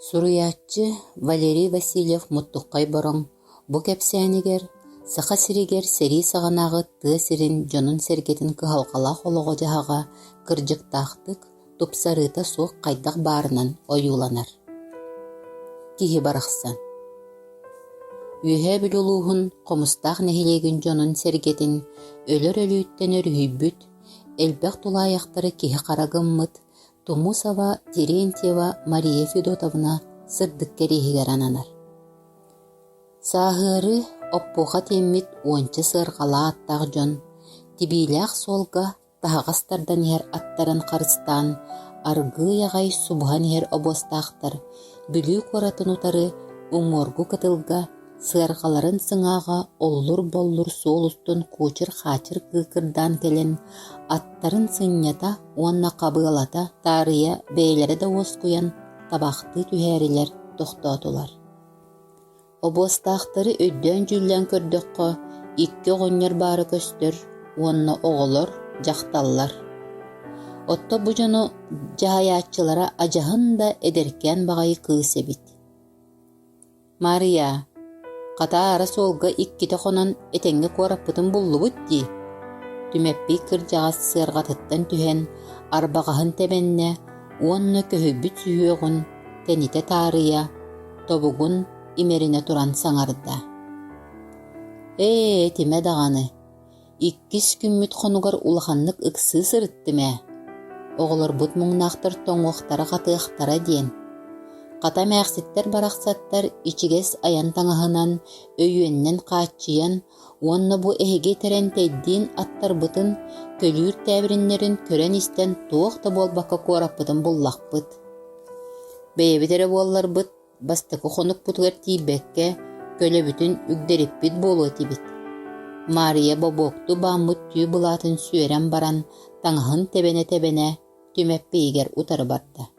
Суруяччы Валерий Васильев муттуккай бороң, бу кепсәнигер, саха сиригер сери сағанағы тыа сирин жонун сергетин кыхалқалақ олығы жағаға кыржықтақтык тупсарыта суық қайдақ барынан ойуланар. Кихи барақсан. Үйе білулуғын қомыстақ нәхилеген жонун сергетин өлөр өлүйттен өрүйбүт, элбәқ тулаяқтары кихи қарагыммыт, Тумусова Терентьева Мария Федотовна сырдык керихигер ананар. Сағыры оппуға теммит ончы сырғала аттақ жон, тибилях солға тағастардан ер аттарын қарыстан, арғы яғай субхан ер обостақтар, бүлі қоратын утары уморгу кытылға, сырғаларын сыңаға оллур-боллур солустун кучыр-хачыр кыкырдан келен, аттарын сыннята, онна қабылата, тарыя бейлері да оскуян, табақты түхәрілер тоқтатулар. Обостақтары өйден жүллен көрдөккө, икки ғоннер бары көстөр, онна оғылыр, жақталлар. Отто бұ жону жаһаяччылара ажahын да эдеркен бағайы кыысы бит. Мария, қата ара солға икките қонан этенге кораппытын бұллы бұтти. Түмеппи кір жағас сырға тұттан түхен, арбағағын тебенне, онны көһөбүт сүйеғын, тените тарыя, тобугун имерине туран саңарда. Тиме дағаны, иккис күммүт қонугар улаханлык ыксы сырыттыме. Оғылыр бұт мұңнақтыр тоңуқтары қатыақтара ден. Қата мәқсеттер барақсаттар ичигес аян таңағынан, өйеннен қачыян, онны бұ әйге терентейдін аттар бұтын, көлүр тәбірінлерін көрен істен туақты болбаққа кораппытын бұллақ бұт. Бейбітері боллар бұт, бастықы қонық бұтығар тейбекке, көлі бүтін үгдеріп біт болу тибіт. Мария бобокту бамыт түй бұлатын сүйерен баран, таңағын тебене-тебене, түмәп бейгер ұтары барды.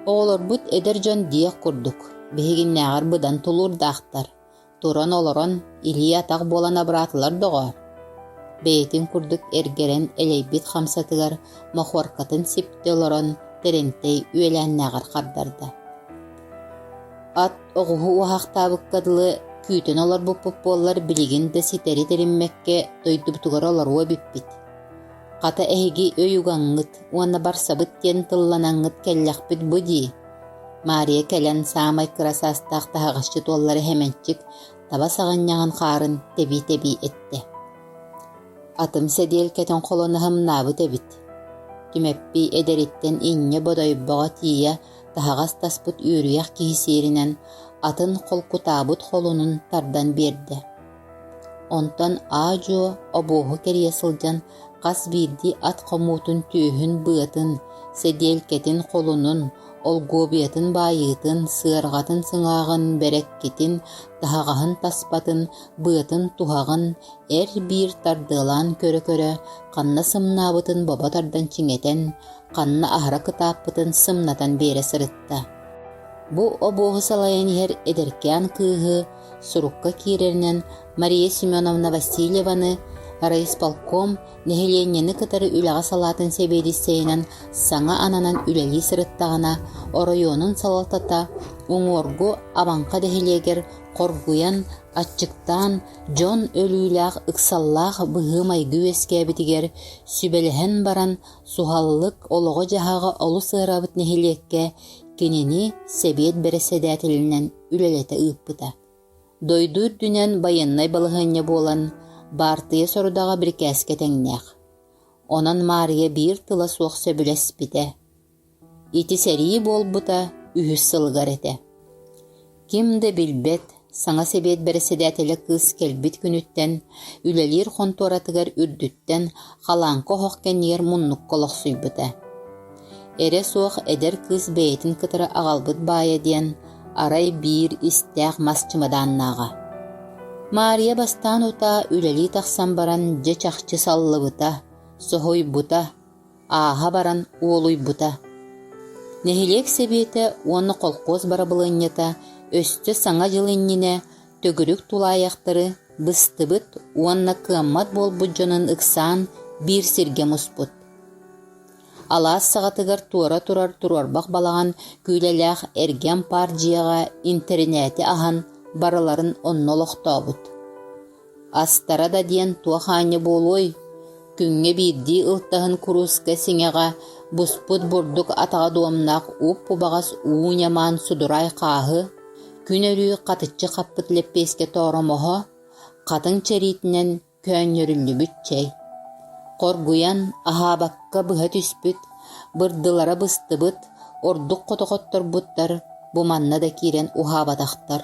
Оғылыр бұт эдер жон диек күрдік, бейгін нәғар бұдан тұлыр дақтар, туран олырын илі атақ болан абыратылар доғар. Бейтін күрдік әргерен әлейбет қамсатығар, махуаркатын септі олырын терентей үйелән нәғар қардарды. Ат оғығы уақақтабық қадылы күйтін олар бұп-бұп болар білігін де сетері терінмекке дойдубтығар олар уабиппет. Қата әйге өйуғаңғыт, уанна барсабыт тен тылланаңғыт кәлләқпіт бұди. Мария кәлән самай кырасастақ тағашчы толлары хәменчік таба сағанняған қарын теби-теби етті. Атым сәдел кәтін қолынығым набы тебіт. Түмәппи әдереттен инне бодойбаға тия тағас таспыт үйріяқ кейсерінен атын қол құтабыт қолының тардан берді. Онтан ажо обоғы кере сылжан қас бирди ат қомутын түйін бұғытын, сәдел кәтін қолының, ол гобиятын байытын, сырғатын сыңағын бәрәккетін, тағағын таспатын, бұғытын тухағын, әр бір тардылан көрі-көрі, қанна сымнабытын бабатардан чиңетен, қанна ахыра кытаппытын сымнатан бері сырытта. Бұ обоғы салайын ер эдеркян кыығы, сурукка кирерінен Мария Семеновна Васильеваны райисполком нехиленнені кытары үліға салатын себедістейінен саңа ананан үләли сырыттағына оройонын салалтата оңоргу абанқа дехилегер қоргуян атчықтан жон өлүләғ ықсаллақ бұғымай гүвескәбітігер сүбеліхен баран сухаллық олығы жағаға олу сырабыт нехилекке кенені себет береседәтілінен үлелеті ұппыта. Дойдур дүнен байыннай балығынне болан бартыя сорудаға бір кәске тәңнәқ. Онан Мария бір тыла соқ сөбілес біте. Ити сәрі бол бұта үйіс сылғар еті. Кімді білбет, саңа себет береседәтілі қыз келбіт күніттен, үлелер қонторатығар үрдіттен, қаланқы хоқкен ер мұннық қолық сұйбыта. Эре соқ әдер қыз бәйтін кытыры ағалбыт бая ден, арай бір істәқ масчымаданнаға. Мария бастан ута үлели тақсан баран же чақчы саллы бұта, соғой бұта, аға баран олуй бұта. Нехилек себеті оны қолқоз бара бұлыннета, өсті саңа жылынніне төгірік тулаяқтары быстыбыт, онна кыммат бол бұджының ықсан бір сірге мұспыт. Алаас сағатыгар туара турарбақ балаған күйлелях эрген партияға интернеті ахан бараларын оннолоқтабыт. Астара да диен туаханы болой, күнге бирди ылтахын куруска сиңеға буспут бурдук атаға дуамнақ уппу бағас ууняман судурай қағы, күн өрі қатычы қаппыт леппеске торомоға, қатын черитінен көнерілі бүтчей. Коргуян ахабакка быха түспүт, бырдылара быстыбыт, ордук котокоттор буттар, буманна да кирен ухабатақтар.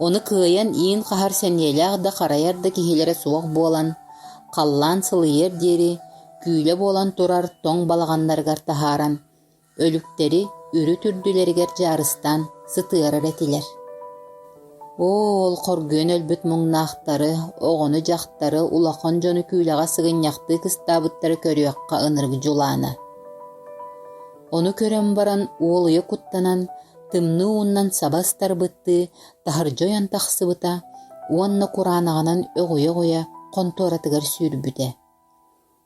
Оны кыйан иин қахар сәнелях да қараяр да кихилері суақ болан, қаллан сылыер дери, күйлі болан турар тоң балағанларғар тахаран, өліктері үрі түрділергер жарыстан сытыарар этилер. Ол коргөн өлбүт муңнақтары, оғыны жақтары улақан жоны күйліға сығыняқты кыстабыттары көріяққа ынырғы жуланы. Оны көрен баран уолыйы куттанан, тымны уыннан сабастар бытты, тахар жойан тақсыбыта, уанна куранағанан өғуя-ғуя конторатыгар сүйрбүде.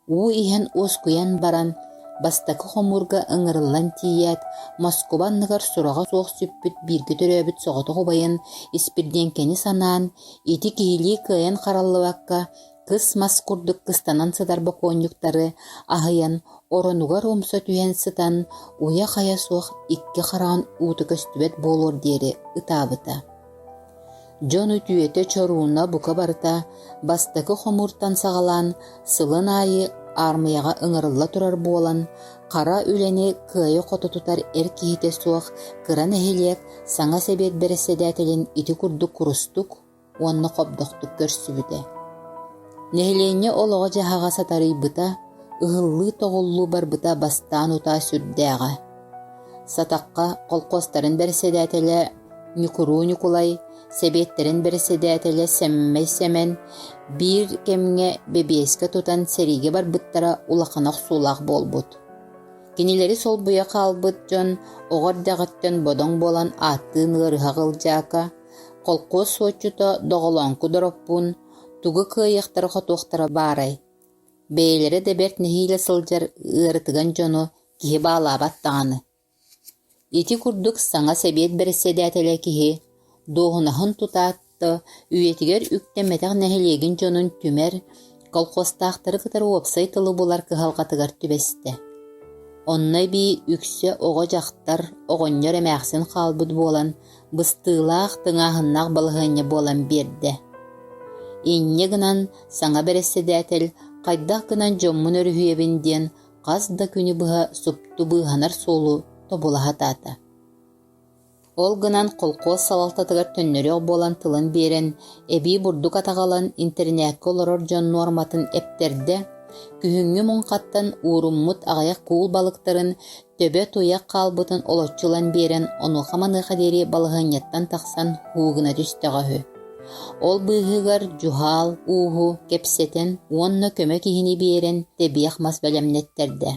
У ихен оскуян баран, бастакы хомурга ыңырылан тият, Москобанныгар сураға соқ сүппіт биргі төрөбіт соғыты ғубайын, испирденкені санаан, ити кейли кыян қараллыбакка, кыс маскурдык кыстанан сыдарбы конюктары, ахыян, оронугар омса түйен сытан, уя қая соқ икки қараған уты көстүбет болор дері ытабыта. Жон үтүйеті чоруына бука барыта, бастакы хомуртан сағалан, сылын айы армияға ыңырылла турар болан, қара үлені кыайы қоты тутар әркейте суақ, кыран әхелек саңа себет береседәтелін ити күрдік күрістік, онны қобдықтық көрсібіде. Нәхелене олығы жағаға сатары бұта, ұғылы тоғылы бар бұта бастан ұта сүрдәға. Сатаққа қолқостарын береседәтелі Никуру-Никулай, себеттерин береседәтелі сәммей сәмен, bir кемге бебеске тутан сериге бар бұттара улақанақ сулақ болбыт. Кенелері сол бұя қалбыт жон, оғыр дағыттен бодың болан аттын ғырға қылжака, қолқо сочута доғылан күдіроппун, туғы күйектері қотуқтара барай. Бейлері деберт нехейлі сылжар ғыртыған жону кихи балабаттағаны. Ити күрдік саңа себет береседәтелі кихи, доғынахын тутатты, үйетігер үктеметақ нәхелеген жонын түмер, колқостақтары қытары опсай тылы болар кығалғатығар түбесті. Оннай би үксе оғы жақтар, оғынер әмәқсін қалбыд болан, бұстылақ тыңағыннақ балғыны болан берді. Инне гынан саңа береседәтел, қайдақ гынан жоммын өрхүйебінден, қазда күні бұға сұпту бұғанар солу тобулаға тата. Ол гынан қолқо салалтатығар төннөрек болан тылын берен, әбей бұрдық атағалан интернетке оларор жон норматын әптерді, күхіңі мұңқаттан уруммут ағаяқ куыл балықтарын төбе туяқ қалбытын олотчылан берен, оны қаманы қадері балығынеттан тақсан хуғына түстіғі. Ол бұғығар жухал, уғу, кепсетін, онны көмек ихini берен тебияқ мас бәлемнеттерді.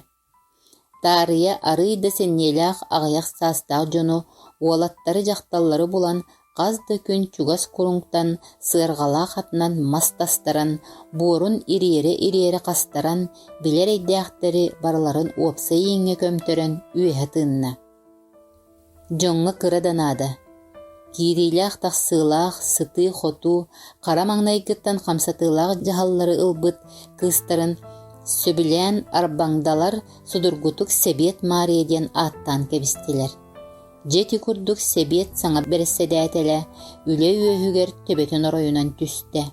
Тарыя арыйды сеннелях ағаяқ састақ жону, уолаттары жақталлары болан, қазды күн чугас курунктан, сырғала қатынан мастастаран, борун ириері қастаран, білер әйдәқтері барыларын опсы еңе көмтөрен үйәтінна. Жоңғы кыраданады. Кирилях тақсылақ, сыты хоту, қарамаңнайгыттан қамсатылақ жағаллары ылбыт кыстарын, сөбілен арбаңдалар судургутук себет мариеден аттан кебістелер. Жети күрдік себет саңа береседәтелі, үлі өйігер төбетін оройынан түсті.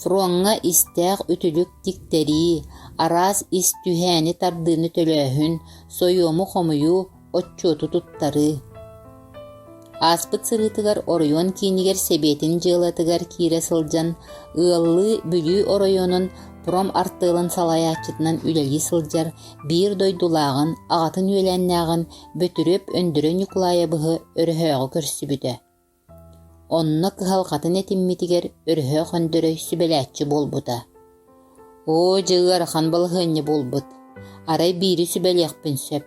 Фронға истәқ үтілік тиктері, араз истүхәні тардыны төлөхін, сойому қомыю отчоту туттары. Аспыт сырытыгар оройон кейінігер себетін жылатыгар кире сылжан, ыллы бүлі оройонын пром артылын салаячытынан үлелі сылжар, бір дойдулағын, ағатын өленнағын бөтіріп өндірі Николая бұғы өріхөғі көрсібіді. Онны кығалқатын әтімметігер өріхөғ өндірі сүбеләтчі болбыда. О, жығыр қан болғыны болбыд. Арай бірі сүбелеқпін сөп.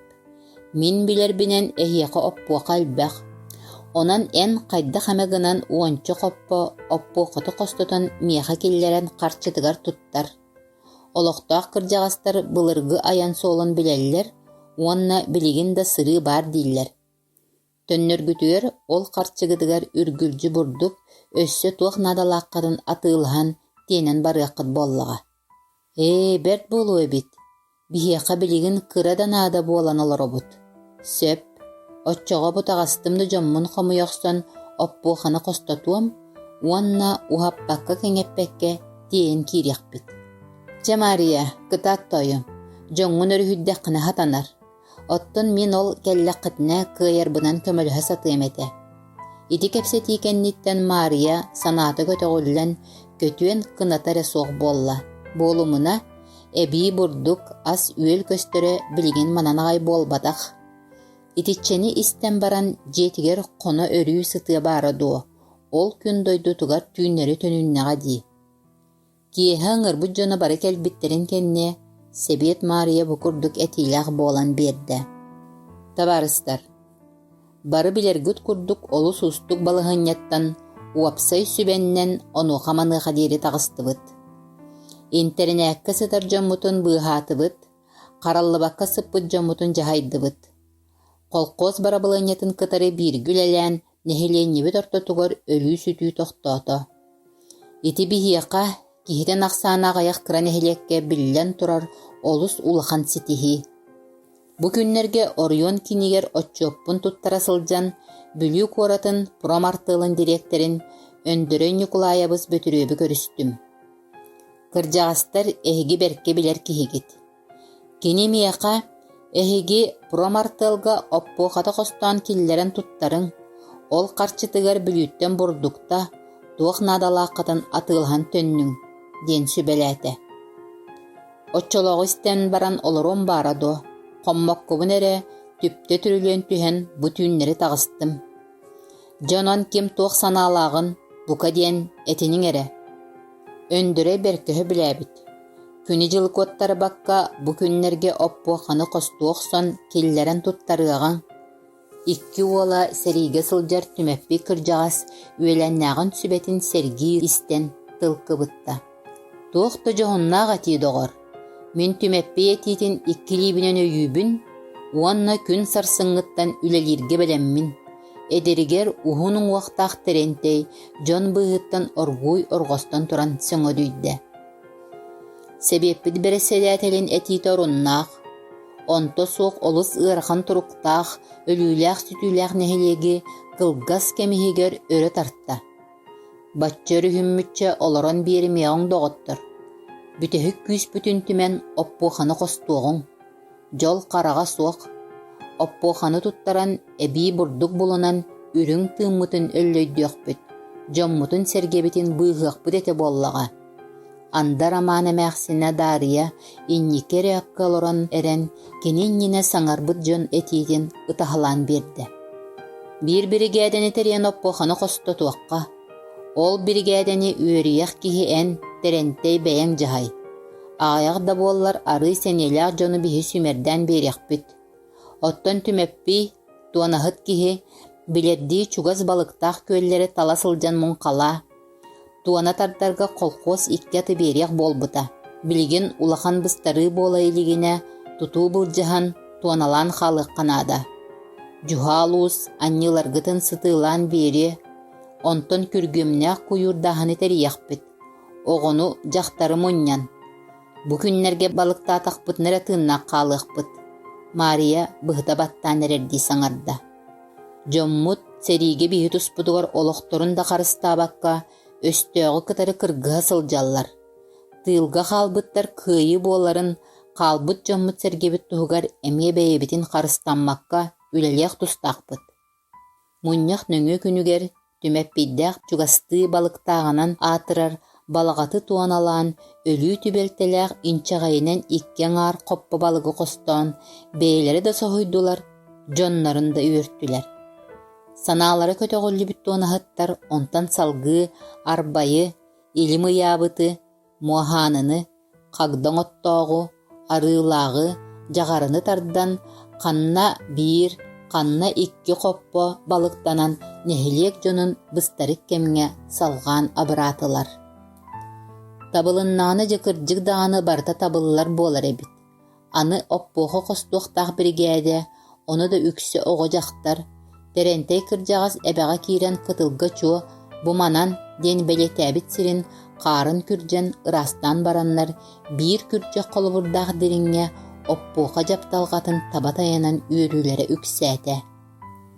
Мен білер бінен әйеқі оппуа қалбақ. Онан ән қайда қамығынан уончы қоппы оппу қыты қостытын мияға келлерін қарчытығар тұттар. олохтоох кырдьаҕастар былыргы аян суолун билэллэр, уонна билигин да сырыы баар дииллэр. Төннөргүтүгэр ол харчыгытыгар үргүлжү бурдук өссө туох надалааккатын атыылахан тиэнэн барыаххыт буоллаҕа. Берт буолуо бит, биһиэхэ билигин кыра да наада буолан олоробут. Сөп, оччоҕо бутаҕастым да дьоммун хомуйохсон оппуохана хостотуом, уонна уһаппакка кэҥэппэккэ тиэйэн киириэхпит. Чамаария, кытаат тойум, дьоҥҥун өрүһүддэххинэ хатанар. Оттон мин ол кэллэххитинэ кыайарбынан көмөлөһө сатыам этэ. Ити кэпсэтии кэнниттэн Мария санаата көтөҕүллэн көтүөн кынатара суох буолла. Буолумуна эбии бурдук ас үөл көстөрө билигин мананаҕай буолбатах. Итиччэни истэн баран дьиэтигэр хоно өрүү сытыа баара дуо. Ол күн дойдутугар түүннери төнүннэҕэ дии. Киэһэ ыҥырбыт дьоно бары кэлбиттерин кэннэ Себиет Мария бу курдук этиилээх буолан биэрдэ. Табаарыстар, бары билэргүт курдук олус устук балыһынньаттан уапсай сүбэннэн онуоха маныаха диэри таҕыстыбыт. Интернэккэ сытар дьоммутун быыһаатыбыт, хараллыбакка сыппыт дьоммутун дьаһайдыбыт. Холкоос бара балыынньатын кытары бииргүлэлээн нэһилиэннибит ортотугар өрүү сүтүү тохтоото. Ити биһиэхэ киһитэн ахсаанаҕайах кыра нэһилиэккэ биллэн турар олус улахан ситиһи. Бу күннэргэ Орион кинигэр оччуоппун туттара сылдьан бүлүү куоратын промартыылын директорин Өндөрөй Николаябыс бөтүрүөбү көрүстүм. Кырдьаҕастар эһиги берке билэр киһигит. Кини миэхэ эһиги промартыылга оппуохата хостоон киллэрэн туттарың ол харчытыгар бүлүүттэн бурдукта туох наадалааккатын атыылахан төннүң диэн сүбэлээтэ. Оччолоҕу истэн баран олорон баара дуо, хоммоккубун эрэ түптэ түрүлүөн түһэн бу түүннери таҕыстым. Дьонон ким туох санаалаагын бука диэн этиниң эрэ. Өндөрөй беркөһө билээбит. Күни дьылкуоттары бакка бу күннерге оппуоханы хостуохсон киллэрэн туттарыаҕаң. Икки уола сэриигэ сылдьар түмэппи кырдьаҕас үөлэннээҕин сүбэтин Сергий истэн тылкыбытта. Туох тожоһуннаах атии доҕор. Мин түмэппи этиитин иккилиибинэн өйүүбүн, уонна күн сарсыҥҥыттан үлэлииргэ белэммин. Эдеригэр уһун уҥуохтаах терентэй дьон быыһыттан оргууй орҕостон туран сөҥөдүүйдэ. Себиэппит бэрэсэлиэтэлин этиите оруннаах, онто суох олус ыарахан туруктаах өлүүлээх сүтүүлээх нэһилиэги кылгас кэмиһигэр өрө тарта. Бачча өрүһүммүччэ олорон биэримиэҕиҥ доҕоттор. Бүтэһүк күүс бүтүн түмэн оппуоханы хостуоҕуҥ. Дьол хараҕа суох. Оппуоханы туттаран эбии бурдук булунан үрүҥ тыыммытын өллөйдүөхпүт. Дьоммутун сэргэбитин быыһыахпыт эте буоллаҕа. Анда роман эмээхсинэ Дарья инникке рээкка олорон эрэн кининнинэ саҥарбыт дьон этиитин ытаһалаан биэрдэ. Биир бригаданы терийэн оппуоханы хостотуохха. Ол бригаданы үөрүйэх киһи эн терентэй бэйэҥ дьаһай. Аҕаях да буоллар арый сэньэлээх дьону биһи сүмэрдээн биэриэхпит. Оттон түмэппи туонаһыт киһи билэрдии чугас балыктаах күөллэри тала сылдьан муҥхалаа. Туона тардарга колхоз икки аты биэриэх буолбута. Билигин улахан быстарыы буола илигинэ тутуу былдьаһан туоналаан хаалыахханаада. Дьуһаалуус анньыларгытын сытыылаан биэри, онтон күргүмнээх куйуурдааһаны териэхпит. Оҕону дьахтары мунньан. Бу күннэргэ балыктаатахпытнар атыыннаах хаалыахпыт. Мария быһыта баттаан эрэрдии саҥарда. Дьоммут сэриигэ биһи туспутугар олохторун да харыстаабакка өстөөгө кытары кыргыһа сылдьаллар. Тыылга хаалбыттар кыайыы буоларын хаалбыт дьоммут сэргэбит туһугар эмиэ бэйэбитин харыстанмакка үлэлиэх тустаахпыт. Мунньах нөҥүө күнүгэр түмэппийдээх чугастыы балыктааҕанан аатырар балаҕаты туоналаан өлүү түбэлтэлээх инчаҕайынан икки аңаар хоппо балыгы хостоон бэйэлэри да соһуйдулар, дьоннарын да үөртүлэр. Санаалары көтөҕүллүбүт туонаһыттар онтан салгыы, арбайы, илим ыйаабыты, муахааныны, хагдаҥ оттоҕу, арыылааҕы, дьаҕарыны тардан ханна биир, ханна икки хоппо балыктанан нэһилиэк дьонун быстарык кэмҥэ салҕаан абыраатылар. Табылыннааны жыкырдьык дааны барта табылылар буолар эбит. Аны оппуохо костуохтаах бригадэ, ону да үксэ оҕо дьахтар, тэрэнтэй кырдьаҕас эбэҕэ киирэн кытылга чуо буманан диэн бэлэтээбит сирин хаарын күрдьэн ырастаан бараннар биир күрдьэ холобурдаах дириҥҥэ оппуоха дьапталҕатын таба таянан үөрүүлэрэ үксээтэ.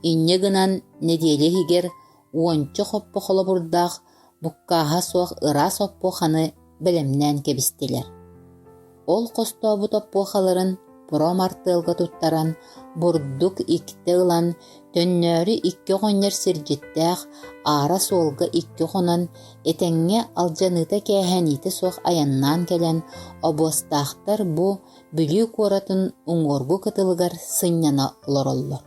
Инньэ гынан недиэлэ хигэр уонча хоппо холобурдаах буккааһа суох ыраас оппуоханы бэлэмнээн кэбистилэр. Ол хостообут оппуохаларын буро мартыылга туттаран, бурдук икте ылан, төннөөрү икки оҕонньор сирдьиттээх, аара суолга икки оҕонон этэҥҥэ алдьаныыта кээһээниитэ суох аяннаан кэлэн, обуостаахтар бу бүлүү куоратын уҥуоргу кытылыгар сынньана олороллор.